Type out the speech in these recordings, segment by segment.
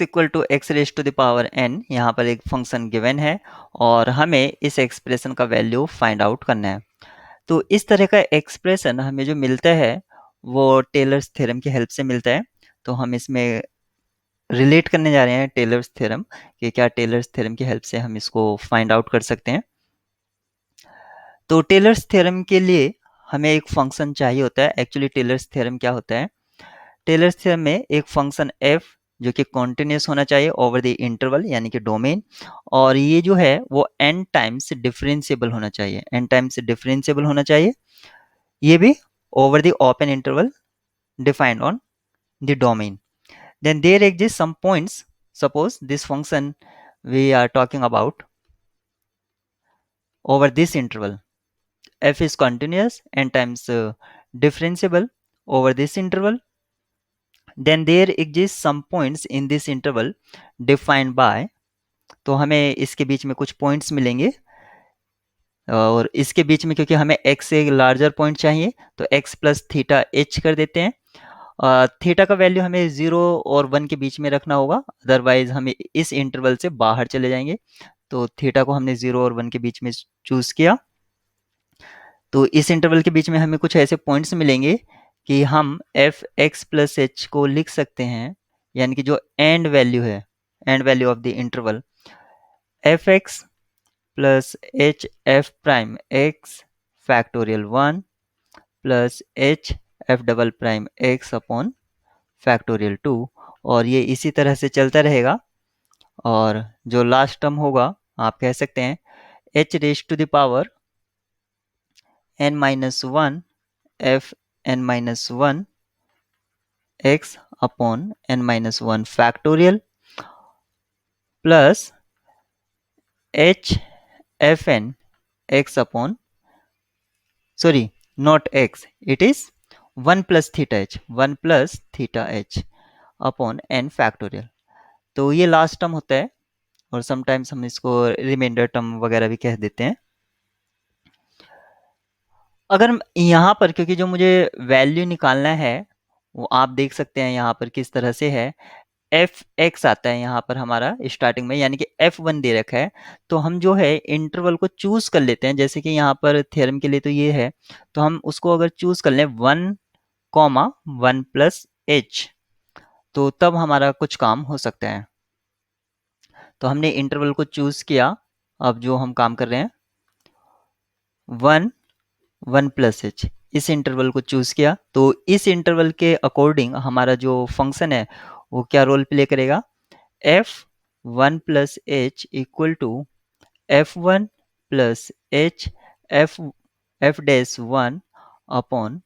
x equal to x raise to the power n, यहाँ पर एक फंक्शन गिवन है और हमें इस एक्सप्रेशन का वैल्यू फाइंड आउट करना है। तो इस तरह का एक्सप्रेशन हमें जो मिलता है वो टेलर्स थ्योरम की हेल्प से मिलता है। तो हम इसमें रिलेट करने जा रहे हैं टेलर्स थ्योरम कि क्या टेलर्स थ्योरम की हेल्प से हम इसको फाइंड आउट कर सकते हैं। तो टेलर्स थ्योरम के लिए हमें एक फंक्शन चाहिए होता है। एक्चुअली टेलर्स थ्योरम क्या होता है, टेलर्स थ्योरम में एक फंक्शन f जो कि कॉन्टिन्यूस होना चाहिए ओवर द इंटरवल यानी कि डोमेन, और ये जो है वो n टाइम्स डिफरेंशिएबल होना चाहिए, n टाइम्स डिफरेंशिएबल होना चाहिए, ये भी over the open interval defined on the domain. Then there exist some points. Suppose this function we are talking about over this interval. F is continuous n times differentiable over this interval. Then there exist some points in this interval defined by. तो हमें इसके बीच में कुछ points मिलेंगे और इसके बीच में क्योंकि हमें x से लार्जर पॉइंट चाहिए तो x प्लस थीटा h कर देते हैं। थीटा का वैल्यू हमें 0 और 1 के बीच में रखना होगा, अदरवाइज हमें इस इंटरवल से बाहर चले जाएंगे। तो थीटा को हमने 0 और 1 के बीच में चूज किया। तो इस इंटरवल के बीच में हमें कुछ ऐसे पॉइंट्स मिलेंगे कि हम एफ एक्स प्लस एच को लिख सकते हैं, यानी कि जो एंड वैल्यू है, and value of the interval F x plus H F prime x factorial 1 plus H f double prime x upon factorial 2, और ये इसी तरह से चलता रहेगा। और जो लास्ट टर्म होगा आप कह सकते हैं h raise to the power n minus one f n minus one x upon n minus one factorial plus H f n x upon, sorry not x, it is 1 plus theta h, 1 plus theta h upon n factorial. तो ये last term होता है और sometimes हम इसको reminder term वगैरह भी कह देते हैं। अगर यहाँ पर क्योंकि जो मुझे वैल्यू निकालना है वो आप देख सकते हैं यहाँ पर किस तरह से है, एफ एक्स आता है यहाँ पर हमारा स्टार्टिंग में, यानी कि F1 दे रखा है। तो हम जो है इंटरवल को चूज कर लेते हैं, जैसे कि यहाँ पर थ्योरम के लिए तो ये है, तो हम उसको अगर चूज कर लें 1 कॉमा 1 प्लस एच, तो तब हमारा कुछ काम हो सकता है। तो हमने इंटरवल को चूज किया, अब जो हम काम कर रहे हैं 1 प्लस एच, इस इंटरवल को चूज किया। तो इस इंटरवल के अकॉर्डिंग हमारा जो फंक्शन है वो क्या रोल प्ले करेगा, f1 plus H equal to f1 plus H f dash 1 upon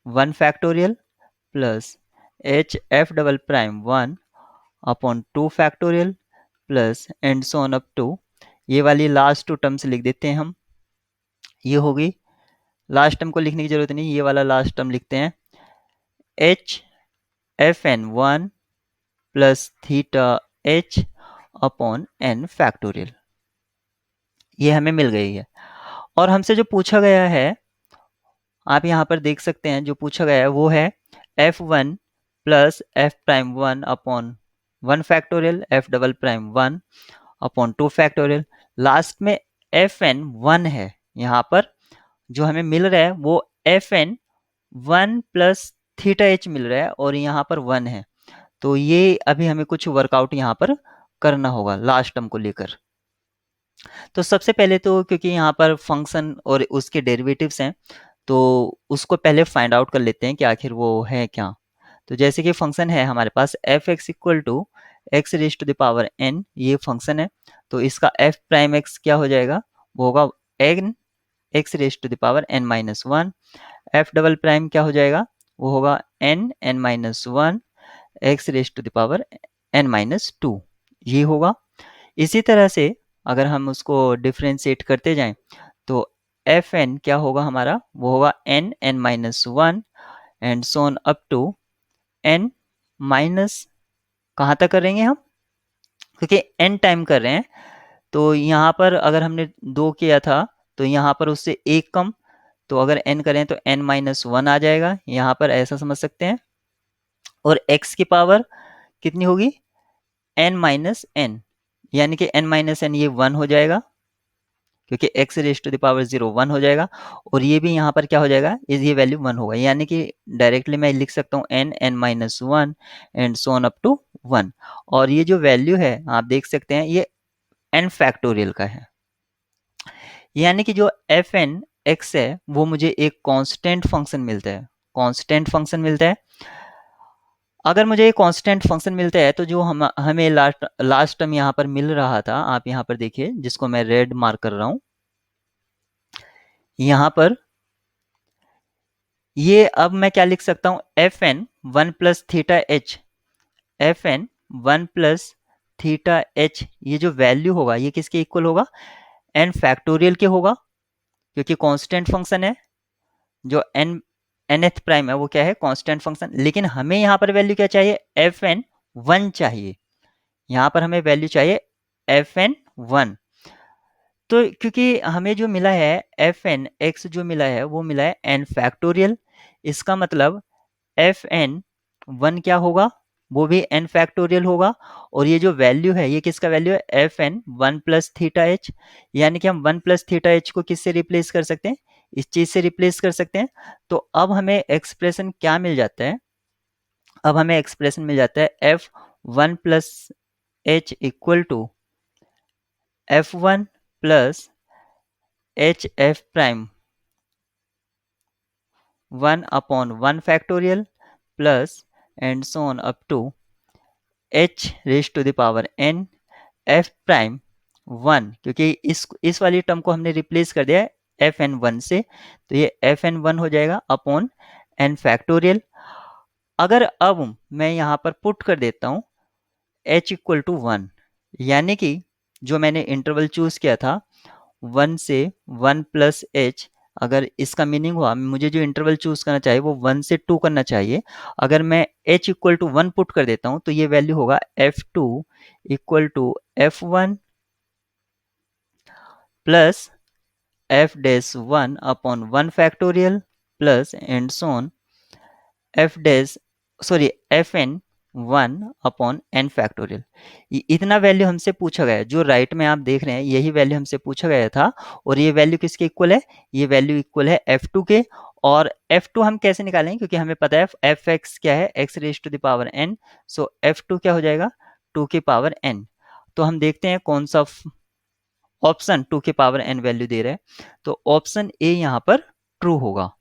1 factorial plus H f double prime 1 upon 2 factorial plus and so on up to, ये वाली लास्ट टू टर्म्स लिख देते हैं हम। ये हो गई, लास्ट टर्म को लिखने की जरूरत नहीं, ये वाला लास्ट टर्म लिखते हैं h f n 1 plus theta h upon N factorial, ये हमें मिल गई है। और हमसे जो पूछा गया है आप यहाँ पर देख सकते हैं, जो पूछा गया है वो है f1 plus F prime 1 upon 1 factorial F double prime 1 upon 2 factorial. Last में fn 1 है, यहाँ पर जो हमें मिल रहा है वो fn 1 प्लस थीटा एच मिल रहा है और यहाँ पर 1 है। तो ये अभी हमें कुछ वर्कआउट यहाँ पर करना होगा लास्ट टर्म को लेकर। तो सबसे पहले तो क्योंकि यहाँ पर फंक्शन और उसके डेरिवेटिव्स हैं तो उसको पहले फाइंड आउट कर लेते हैं कि आखिर वो है क्या। तो जैसे कि फंक्शन है हमारे पास F X equal to x raise to the power N, ये फंक्शन है। तो इसका एफ प्राइम एक्स क्या हो जाएगा, वो होगा n x raise to the power n minus one. F double prime क्या हो जाएगा, वो होगा n n minus one x raise to the power n minus two, ये होगा। इसी तरह से अगर हम उसको डिफ्रेंशिएट करते जाएं तो एफ एन क्या होगा हमारा, वो होगा n n minus one and so on up to n minus, कहाँ तक करेंगे हम, क्योंकि एन टाइम कर रहे हैं तो यहाँ पर अगर हमने 2 किया था तो यहाँ पर उससे एक कम, तो अगर एन करें तो एन माइनस वन आ जाएगा, यहाँ पर ऐसा समझ सकते हैं। और एक्स की पावर कितनी होगी, n माइनस एन, यानी कि n माइनस एन ये 1 हो जाएगा, क्योंकि x raise to the power 0 1 हो जाएगा, और ये भी यहाँ पर क्या हो जाएगा, इस ये वैल्यू 1 होगा, यानी कि डायरेक्टली मैं लिख सकता हूँ n minus one and so on up to 1। और ये जो वैल्यू है आप देख सकते हैं ये n फैक्टोरियल का है, यानी कि जो एफ एन एक्स है वो मुझे एक कांस्टेंट फंक्शन मिलता है, कांस्टेंट फंक्शन मिलता है। अगर मुझे एक कांस्टेंट फंक्शन मिलता है तो जो हमें लास्ट टर्म यहाँ पर मिल रहा था, आप यहाँ पर देखिए जिसको मैं रेड मार्क कर रहा हूँ, यहाँ पर ये अब मैं क्या लिख सकता हूँ, f N one plus theta h, f N one plus theta h, ये जो वैल्यू होगा ये किसके इक्वल होगा, एन फैक्टोरियल के होगा, क्योंकि कांस्टेंट फंक्शन है, जो एन nth प्राइम है वो क्या है, कांस्टेंट फंक्शन। लेकिन हमें यहाँ पर वैल्यू क्या चाहिए, एफ एन वन चाहिए, यहाँ पर हमें वैल्यू चाहिए एफ एन वन। तो क्योंकि हमें जो मिला है एफ एन एक्स जो मिला है वो मिला है एन फैक्टोरियल, इसका मतलब एफ एन वन क्या होगा, वो भी एन फैक्टोरियल होगा, और ये जो वैल्यू है ये किसका वैल्यू है, f N one plus theta h, यानी कि हम वन प्लस थीटा एच को किससे रिप्लेस कर सकते हैं, इस चीज से रिप्लेस कर सकते हैं। तो अब हमें एक्सप्रेशन क्या मिल जाता है, अब हमें एक्सप्रेशन मिल जाता है F one plus H equal to F one plus H F prime one upon one factorial plus and so on up to H raise to the power N F prime one, क्योंकि इस वाली term को हमने replace कर दिया है f N one से, तो ये एफ एन वन हो जाएगा अपॉन एन फैक्टोरियल। अगर अब मैं यहाँ पर पुट कर देता हूँ h इक्वल टू वन, यानी कि जो मैंने इंटरवल चूज किया था 1 से 1 प्लस एच, अगर इसका मीनिंग हुआ मुझे जो इंटरवल चूज करना चाहिए वो 1 से 2 करना चाहिए, अगर मैं h equal to one put कर देता हूँ तो ये वैल्यू होगा f2 equal to f1 plus f dash one upon one factorial plus and so on F dash sorry F N one upon N factorial. इतना वैल्यू हमसे पूछा गया है, जो राइट में आप देख रहे हैं यही वैल्यू हमसे पूछा गया था, और ये वैल्यू किसके इक्वल है, ये वैल्यू इक्वल है f2 के। और f2 हम कैसे निकालेंगे, क्योंकि हमें पता है एफ एक्स क्या है, x raise to the power n, so f2 क्या हो जाएगा 2 के पावर n। तो हम देखते हैं कौन सा ऑप्शन 2 के पावर n वैल्यू दे रहा है, तो ऑप्शन ए यहाँ पर ट्रू होगा।